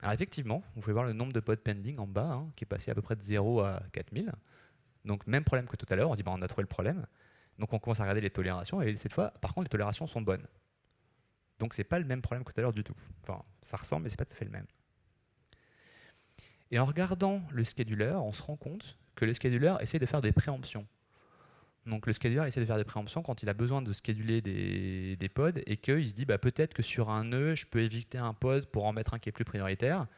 Alors effectivement, vous pouvez voir le nombre de pods pending en bas, hein, qui est passé à peu près de 0 à 4000. Donc même problème que tout à l'heure, on dit on a trouvé le problème. Donc on commence à regarder les tolérations, et cette fois, par contre, les tolérations sont bonnes. Donc c'est pas le même problème que tout à l'heure du tout. Enfin, ça ressemble, mais c'est pas tout à fait le même. Et en regardant le scheduler, on se rend compte que le scheduler essaie de faire des préemptions. Donc le scheduler essaie de faire des préemptions quand il a besoin de scheduler des pods et qu'il se dit peut-être que sur un nœud, je peux éviter un pod pour en mettre un qui est plus prioritaire.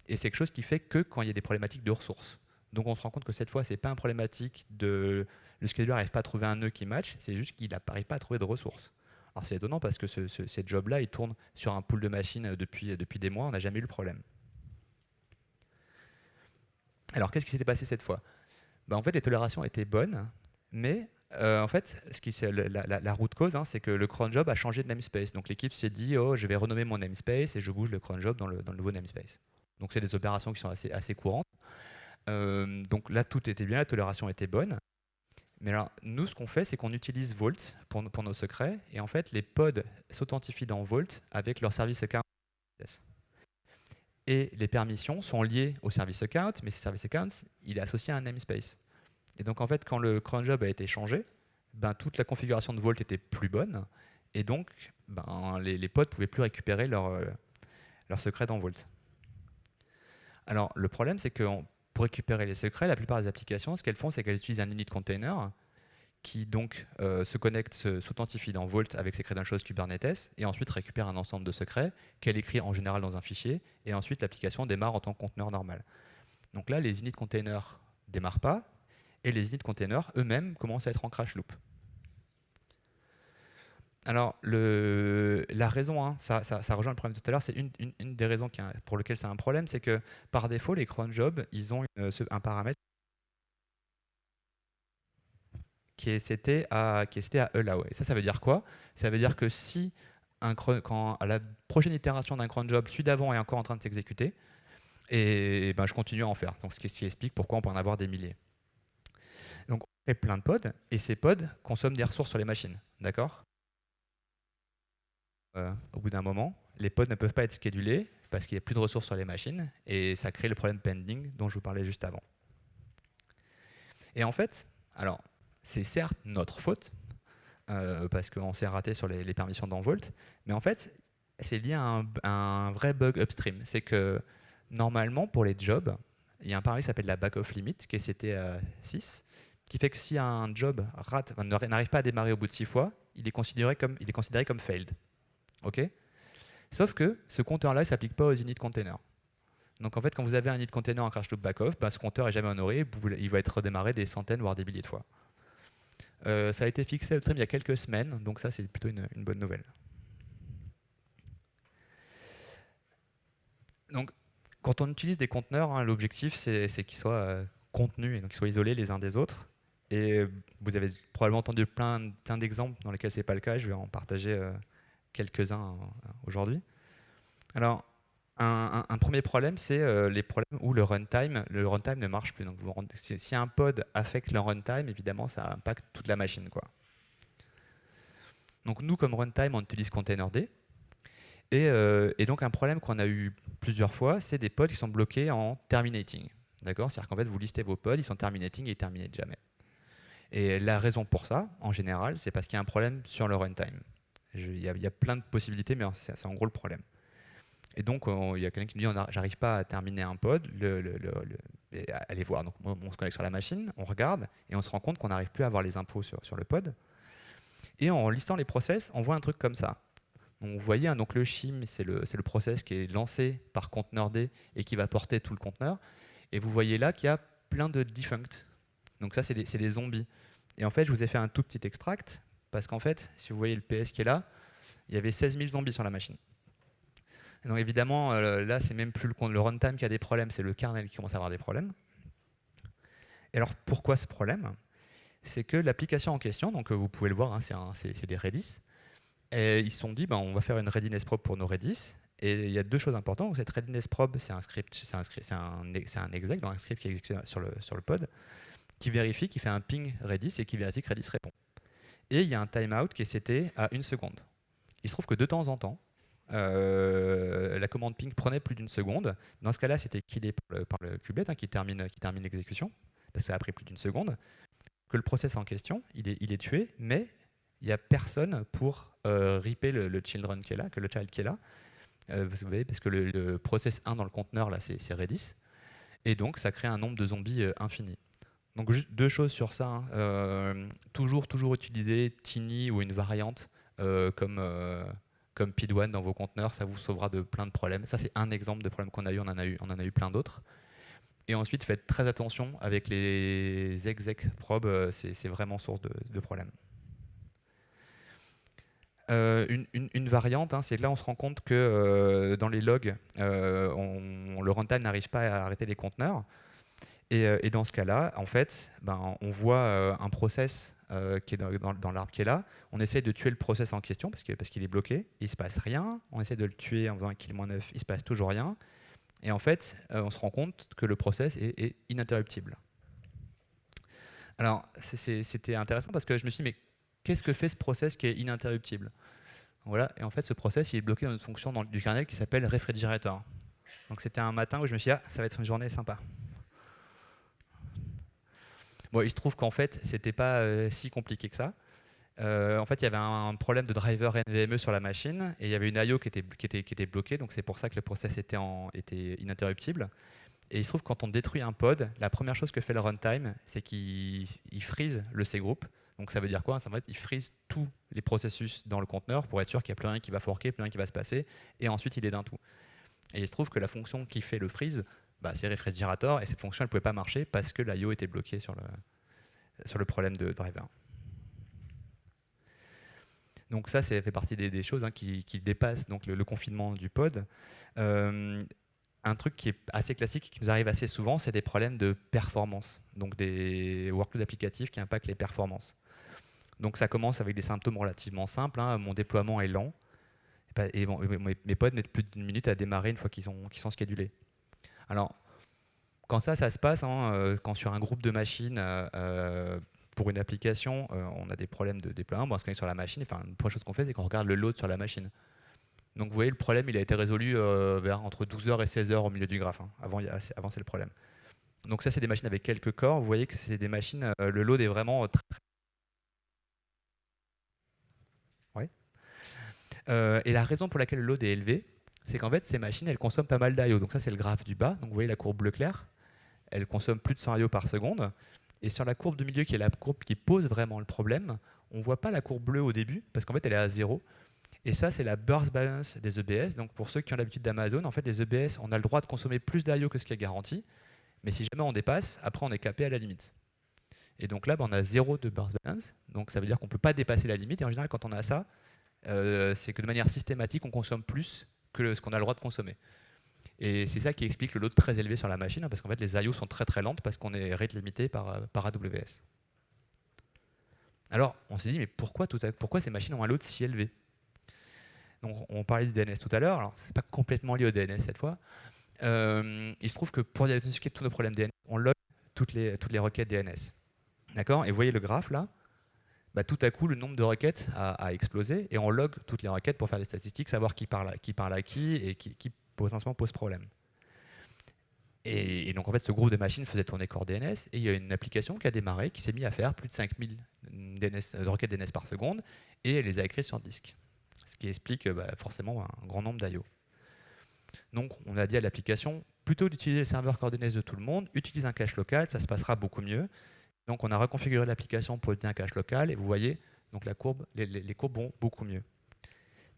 Et c'est quelque chose qui fait que quand il y a des problématiques de ressources. Donc on se rend compte que cette fois, ce n'est pas une problématique de le scheduler n'arrive pas à trouver un nœud qui match, c'est juste qu'il n'arrive pas à trouver de ressources. Alors c'est étonnant parce que ces jobs-là, ils tournent sur un pool de machines depuis des mois, on n'a jamais eu le problème. Alors qu'est-ce qui s'était passé cette fois? En fait, les tolérations étaient bonnes, mais en fait, la root cause, hein, c'est que le cron job a changé de namespace. Donc l'équipe s'est dit, je vais renommer mon namespace et je bouge le cron job dans le nouveau namespace. Donc c'est des opérations qui sont assez courantes. Donc là, tout était bien, la tolération était bonne. Mais alors, nous, ce qu'on fait, c'est qu'on utilise Vault pour nos secrets. Et en fait, les pods s'authentifient dans Vault avec leur service account. Et les permissions sont liées au service account, mais ce service account, il est associé à un namespace. Et donc, en fait, quand le cron job a été changé, toute la configuration de Vault était plus bonne. Et donc, les pods ne pouvaient plus récupérer leur secret dans Vault. Alors, le problème, c'est que pour récupérer les secrets, la plupart des applications, ce qu'elles font, c'est qu'elles utilisent un init container qui donc se connecte, s'authentifie dans Vault avec ses credentials Kubernetes et ensuite récupère un ensemble de secrets qu'elle écrit en général dans un fichier et ensuite l'application démarre en tant que conteneur normal. Donc là, les init containers ne démarrent pas et les init containers eux-mêmes commencent à être en crash loop. Alors, la raison, hein, ça rejoint le problème de tout à l'heure, c'est une des raisons pour lesquelles c'est un problème, c'est que par défaut, les cron jobs, ils ont un paramètre qui c'était à allow. Et ça veut dire quoi? Ça veut dire que si quand à la prochaine itération d'un cron job, celui d'avant est encore en train de s'exécuter, et je continue à en faire. Donc, ce qui explique pourquoi on peut en avoir des milliers. Donc, on fait plein de pods, et ces pods consomment des ressources sur les machines. D'accord? Au bout d'un moment, les pods ne peuvent pas être schedulés parce qu'il n'y a plus de ressources sur les machines, et ça crée le problème pending dont je vous parlais juste avant. Et en fait, alors, c'est certes notre faute, parce qu'on s'est raté sur les permissions d'Envault, mais en fait, c'est lié à un vrai bug upstream. C'est que normalement, pour les jobs, il y a un paramètre qui s'appelle la back-off limit, qui est CT à 6, qui fait que si un job n'arrive pas à démarrer au bout de 6 fois, il est considéré comme failed. Ok. Sauf que ce compteur-là ne s'applique pas aux init containers. Donc en fait, quand vous avez un init container en crash loop back-off, ce compteur n'est jamais honoré, il va être redémarré des centaines, voire des milliers de fois. Ça a été fixé upstream il y a quelques semaines, donc ça c'est plutôt une bonne nouvelle. Donc quand on utilise des conteneurs, hein, l'objectif c'est qu'ils soient contenus et donc qu'ils soient isolés les uns des autres. Et vous avez probablement entendu plein d'exemples dans lesquels ce n'est pas le cas, je vais en partager quelques-uns aujourd'hui. Alors, un premier problème, c'est les problèmes où le runtime ne marche plus. Donc, si un pod affecte le runtime, évidemment, ça impacte toute la machine, quoi. Donc, nous, comme runtime, on utilise containerd. Et donc, un problème qu'on a eu plusieurs fois, c'est des pods qui sont bloqués en terminating. D'accord. C'est-à-dire qu'en fait, vous listez vos pods, ils sont terminating et ils terminent jamais. Et la raison pour ça, en général, c'est parce qu'il y a un problème sur le runtime. Il y a plein de possibilités, mais c'est en gros le problème. Et donc, il y a quelqu'un qui me dit j'arrive pas à terminer un pod, allez voir. Donc, on se connecte sur la machine, on regarde, et on se rend compte qu'on n'arrive plus à avoir les infos sur le pod. Et en listant les process, on voit un truc comme ça. Donc, vous voyez, hein, donc le shim, c'est le process qui est lancé par contenerd et qui va porter tout le conteneur. Et vous voyez là qu'il y a plein de defunct. Donc ça, c'est des zombies. Et en fait, je vous ai fait un tout petit extract, parce qu'en fait, si vous voyez le PS qui est là, il y avait 16 000 zombies sur la machine. Et donc évidemment, là, c'est même plus le runtime qui a des problèmes, c'est le kernel qui commence à avoir des problèmes. Et alors, pourquoi ce problème? C'est que l'application en question, donc vous pouvez le voir, hein, c'est des Redis, et ils se sont dit, on va faire une readiness probe pour nos Redis. Et il y a deux choses importantes. Donc, cette readiness probe, c'est un script, c'est un exec, donc un script qui est exécuté sur le pod, qui vérifie, qui fait un ping Redis et qui vérifie que Redis répond. Et il y a un timeout qui est seté à 1 seconde. Il se trouve que de temps en temps, la commande ping prenait plus d'1 seconde. Dans ce cas-là, c'était killé par le kubelet, hein, qui termine l'exécution, parce que ça a pris plus d'1 seconde. Que le process en question, il est tué, mais il n'y a personne pour ripper le children qui est là, que le child qui est là. Vous voyez, parce que le process 1 dans le conteneur, là, c'est Redis. Et donc, ça crée un nombre de zombies infini. Donc, juste deux choses sur ça. Hein. Toujours utiliser Tiny ou une variante comme PID1 dans vos conteneurs, ça vous sauvera de plein de problèmes. Ça, c'est un exemple de problème qu'on a eu, on en a eu plein d'autres. Et ensuite, faites très attention avec les exec probes, c'est vraiment source de problèmes. Une variante, hein, c'est que là, on se rend compte que dans les logs, le runtime n'arrive pas à arrêter les conteneurs. Et dans ce cas-là, en fait, on voit un process qui est dans l'arbre qui est là. On essaie de tuer le process en question parce qu'il est bloqué. Il ne se passe rien. On essaie de le tuer en faisant un kill-9. Il ne se passe toujours rien. Et en fait, on se rend compte que le process est ininterruptible. Alors, c'était intéressant parce que je me suis dit, mais qu'est-ce que fait ce process qui est ininterruptible? Voilà. Et en fait, ce process, il est bloqué dans une fonction du kernel qui s'appelle refrigerator. Donc, c'était un matin où je me suis dit, ça va être une journée sympa. Bon, il se trouve qu'en fait, c'était pas si compliqué que ça. En fait, il y avait un problème de driver NVMe sur la machine et il y avait une I/O qui était bloquée, donc c'est pour ça que le process était ininterruptible. Et il se trouve que quand on détruit un pod, la première chose que fait le runtime, c'est qu'il freeze le cgroup. Donc ça veut dire quoi? Ça veut dire qu'il freeze tous les processus dans le conteneur pour être sûr qu'il n'y a plus rien qui va forker, plus rien qui va se passer, et ensuite il est d'un tout. Et il se trouve que la fonction qui fait le freeze, c'est refrigerator, et cette fonction elle ne pouvait pas marcher parce que l'I/O était bloquée sur le problème de driver. Donc ça fait partie des choses, hein, qui dépassent donc le confinement du pod. Un truc qui est assez classique, qui nous arrive assez souvent, c'est des problèmes de performance, donc des workloads applicatifs qui impactent les performances. Donc ça commence avec des symptômes relativement simples, hein. Mon déploiement est lent, et mes pods mettent plus d'une minute à démarrer une fois qu'ils sont schedulés. Alors, quand ça se passe, hein, quand sur un groupe de machines, pour une application, on a des problèmes de déploiement, on se connecte sur la machine, enfin, la première chose qu'on fait, c'est qu'on regarde le load sur la machine. Donc vous voyez, le problème, il a été résolu vers entre 12h et 16h au milieu du graphe, hein. Avant c'est le problème. Donc ça, c'est des machines avec quelques corps. Vous voyez que c'est des machines, le load est vraiment très... Ouais. Et la raison pour laquelle le load est élevé, c'est qu'en fait, ces machines, elles consomment pas mal d'IO. Donc ça, c'est le graphe du bas. Donc vous voyez la courbe bleu clair, elle consomme plus de 100 IO par seconde. Et sur la courbe du milieu, qui est la courbe qui pose vraiment le problème, on ne voit pas la courbe bleue au début, parce qu'en fait, elle est à 0. Et ça, c'est la burst balance des EBS. Donc pour ceux qui ont l'habitude d'Amazon, en fait, les EBS, on a le droit de consommer plus d'IO que ce qui est garanti. Mais si jamais on dépasse, après, on est capé à la limite. Et donc là, on a 0 de burst balance. Donc ça veut dire qu'on ne peut pas dépasser la limite. Et en général, quand on a ça, c'est que de manière systématique, on consomme plus que ce qu'on a le droit de consommer. Et c'est ça qui explique le load très élevé sur la machine, hein, parce qu'en fait, les IO sont très très lentes parce qu'on est rate limité par AWS. Alors, on s'est dit, mais pourquoi ces machines ont un load si élevé? Donc, on parlait du DNS tout à l'heure, alors c'est pas complètement lié au DNS cette fois. Il se trouve que pour diagnostiquer tous nos problèmes DNS, on log toutes les requêtes DNS. D'accord? Et vous voyez le graphe là, bah, tout à coup, le nombre de requêtes a explosé et on log toutes les requêtes pour faire des statistiques, savoir qui parle à qui et qui potentiellement pose problème. Et donc, en fait, ce groupe de machines faisait tourner Core DNS et il y a une application qui a démarré, qui s'est mise à faire plus de 5000 de requêtes DNS par seconde et elle les a écrites sur disque. Ce qui explique forcément un grand nombre d'IO. Donc, on a dit à l'application, plutôt d'utiliser le serveur Core DNS de tout le monde, utilise un cache local, ça se passera beaucoup mieux. Donc, on a reconfiguré l'application pour utiliser un cache local et vous voyez, donc les courbes vont beaucoup mieux.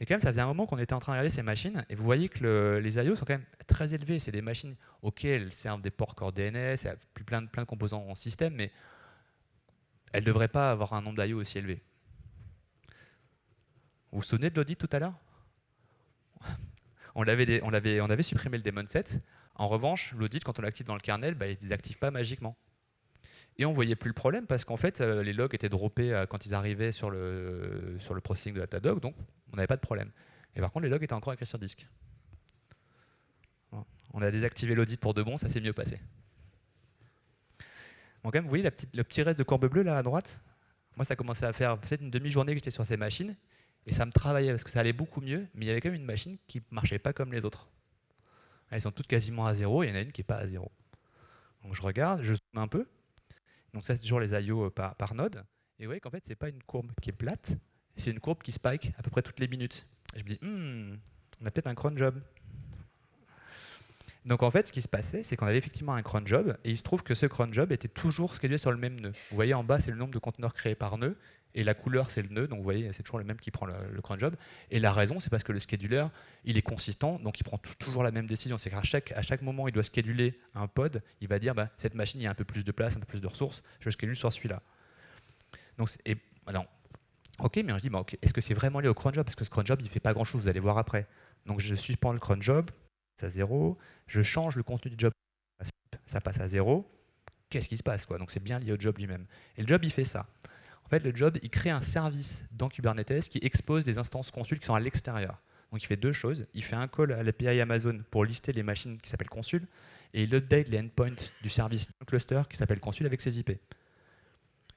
Mais quand même, ça faisait un moment qu'on était en train de regarder ces machines et vous voyez que les IO sont quand même très élevés. C'est des machines auxquelles elles servent des ports Core DNS, il y a plein de composants en système, mais elles ne devraient pas avoir un nombre d'IO aussi élevé. Vous vous souvenez de l'audit tout à l'heure? on avait supprimé le daemon set. En revanche, l'audit, quand on l'active dans le kernel, il ne se désactive pas magiquement. Et on ne voyait plus le problème parce qu'en fait, les logs étaient droppés quand ils arrivaient sur le processing de Datadog, donc on n'avait pas de problème. Et par contre, les logs étaient encore écrits sur disque. On a désactivé l'audit pour de bon, ça s'est mieux passé. Bon, quand même, vous voyez le petit reste de courbe bleue là à droite? Moi, ça commençait à faire peut-être une demi-journée que j'étais sur ces machines et ça me travaillait parce que ça allait beaucoup mieux, mais il y avait quand même une machine qui ne marchait pas comme les autres. Elles sont toutes quasiment à 0 et il y en a une qui n'est pas à 0. Donc je regarde, je zoome un peu. Donc ça, c'est toujours les IO par node. Et vous voyez qu'en fait, ce n'est pas une courbe qui est plate, c'est une courbe qui spike à peu près toutes les minutes. Et je me dis, on a peut-être un cron job. Donc en fait, ce qui se passait, c'est qu'on avait effectivement un cron job, et il se trouve que ce cron job était toujours schedulé sur le même nœud. Vous voyez en bas, c'est le nombre de conteneurs créés par nœud, et la couleur, c'est le nœud, donc vous voyez, c'est toujours le même qui prend le cron job. Et la raison, c'est parce que le scheduler, il est consistant, donc il prend toujours la même décision. C'est qu'à chaque moment, il doit scheduler un pod, il va dire, cette machine, il y a un peu plus de place, un peu plus de ressources, je schedule sur celui-là. Donc, alors, ok, mais je dis, okay, est-ce que c'est vraiment lié au cron job? Parce que ce cron job, il ne fait pas grand-chose, vous allez voir après. Donc je suspends le cron job, à 0, je change le contenu du job, ça passe à 0. Qu'est-ce qui se passe quoi? Donc c'est bien lié au job lui-même. Et le job, il fait ça. En fait, le job, il crée un service dans Kubernetes qui expose des instances consul qui sont à l'extérieur. Donc il fait deux choses. Il fait un call à l'API Amazon pour lister les machines qui s'appellent consul, et il update les endpoints du service cluster qui s'appelle consul avec ses IP.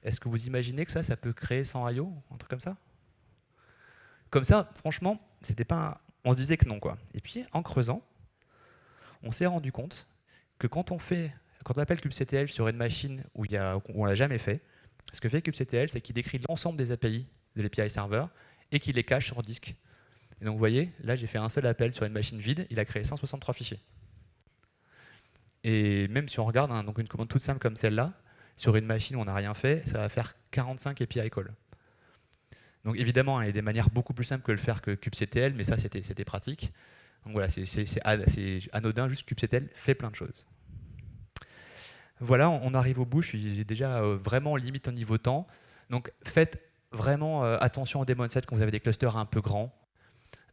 Est-ce que vous imaginez que ça peut créer 100 IO, un truc comme ça? Comme ça, franchement, c'était pas on se disait que non, quoi. Et puis, en creusant, on s'est rendu compte que quand on appelle kubectl sur une machine où on l'a jamais fait, ce que fait kubectl, c'est qu'il décrit l'ensemble des API de l'API server et qu'il les cache sur disque. Et donc vous voyez, là j'ai fait un seul appel sur une machine vide, il a créé 163 fichiers. Et même si on regarde donc une commande toute simple comme celle-là, sur une machine où on n'a rien fait, ça va faire 45 API calls. Donc évidemment, il y a des manières beaucoup plus simples que le faire que kubectl, mais ça c'était pratique. Donc voilà, c'est anodin, juste kubectl fait plein de choses. Voilà, on arrive au bout, j'ai déjà vraiment limite au niveau temps. Donc faites vraiment attention aux daemon sets quand vous avez des clusters un peu grands.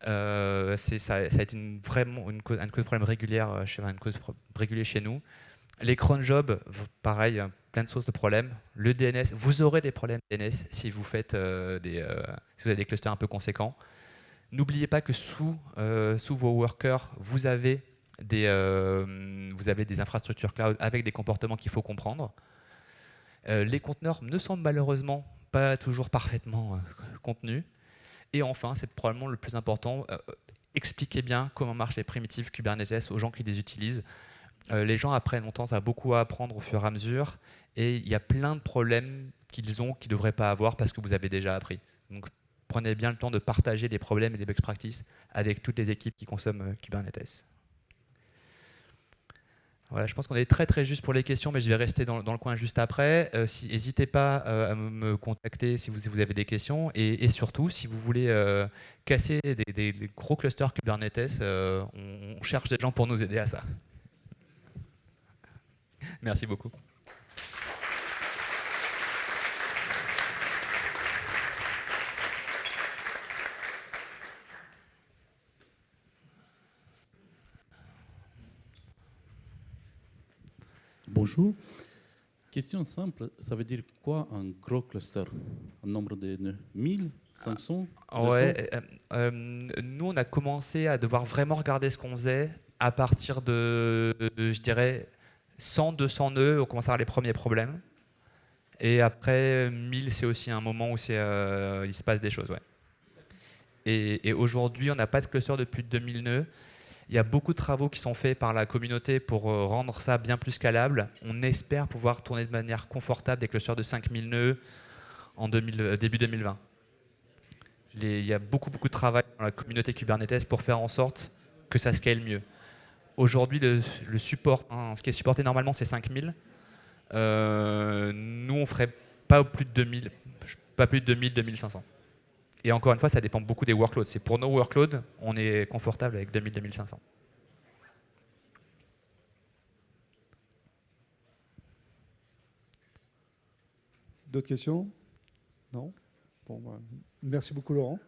Ça a été vraiment une cause de problème régulière, chez nous. Les cron jobs, pareil, plein de sources de problèmes. Le DNS, vous aurez des problèmes DNS si vous faites si vous avez des clusters un peu conséquents. N'oubliez pas que sous vos workers, vous avez des infrastructures cloud avec des comportements qu'il faut comprendre. Les conteneurs ne sont malheureusement pas toujours parfaitement contenus. Et enfin, c'est probablement le plus important, expliquez bien comment marchent les primitives Kubernetes aux gens qui les utilisent. Les gens après ont tendance à beaucoup apprendre au fur et à mesure, et il y a plein de problèmes qu'ils ont qu'ils ne devraient pas avoir parce que vous avez déjà appris. Donc prenez bien le temps de partager les problèmes et les best practices avec toutes les équipes qui consomment Kubernetes. Voilà, je pense qu'on est très très juste pour les questions, mais je vais rester dans le coin juste après. N'hésitez pas à me contacter si vous avez des questions, et surtout si vous voulez casser des gros clusters Kubernetes, on cherche des gens pour nous aider à ça. Merci beaucoup. Bonjour. Question simple, ça veut dire quoi un gros cluster? Un nombre de nœuds? 1000, 500, 200? Ouais, nous on a commencé à devoir vraiment regarder ce qu'on faisait à partir de, je dirais, 100, 200 nœuds, on commence à avoir les premiers problèmes. Et après, 1000, c'est aussi un moment où il se passe des choses. Ouais. Et aujourd'hui, on n'a pas de cluster de plus de 2000 nœuds. Il y a beaucoup de travaux qui sont faits par la communauté pour rendre ça bien plus scalable. On espère pouvoir tourner de manière confortable des clusters de 5000 nœuds en début 2020. Il y a beaucoup de travail dans la communauté Kubernetes pour faire en sorte que ça scale mieux. Aujourd'hui, le support, ce qui est supporté normalement, c'est 5000. Nous, on ferait pas plus de 2000, pas plus de 2000, 2500. Et encore une fois, ça dépend beaucoup des workloads. C'est pour nos workloads, on est confortable avec 2000, 2500. D'autres questions? Non? Bon, merci beaucoup, Laurent.